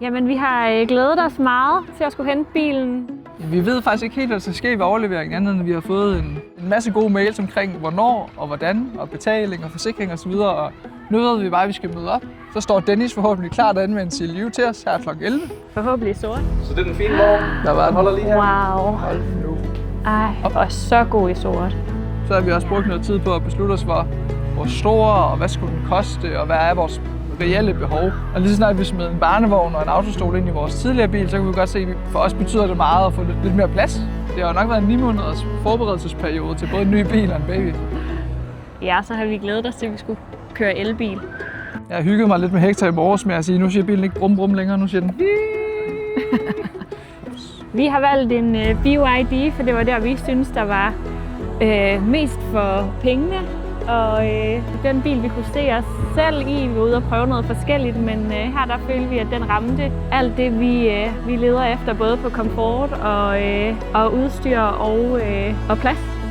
Jamen, vi har glædet os meget til at skulle hente bilen. Vi ved faktisk ikke helt, hvad der skal ske ved overleveringen, andet end at vi har fået en masse gode mails omkring, hvornår og hvordan, og betaling og forsikring osv. Og nu ved vi bare, at vi skal møde op. Så står Dennis forhåbentlig klar at anvende sin liv til os her kl. 11. Forhåbentlig sort. Så det er den fine vogn, Der var den. holder lige her. Wow. Hold nu. Ej, og så god i sort. Så har vi også brugt noget tid på at beslutte os for, hvor stor og hvad skulle den koste, og hvad er vores reelle behov. Og lige så snart vi smed en barnevogn og en autostol ind i vores tidligere bil, så kan vi godt se, at for os betyder det meget at få lidt mere plads. Det har nok været en 9 måneders forberedelsesperiode til både en ny bil og en baby. Ja, så har vi glædet os til, at vi skulle køre elbil. Jeg har hygget mig lidt med Hector i morges med at sige, nu siger bilen ikke brum brum længere, nu siger den. Vi har valgt en BYD, for det var der, vi synes, der var mest for pengene. Og den bil, vi kunne se os selv i, vi var ude og prøve noget forskelligt, men her der følte vi, at den ramte alt det, vi leder efter, både på komfort og udstyr og plads.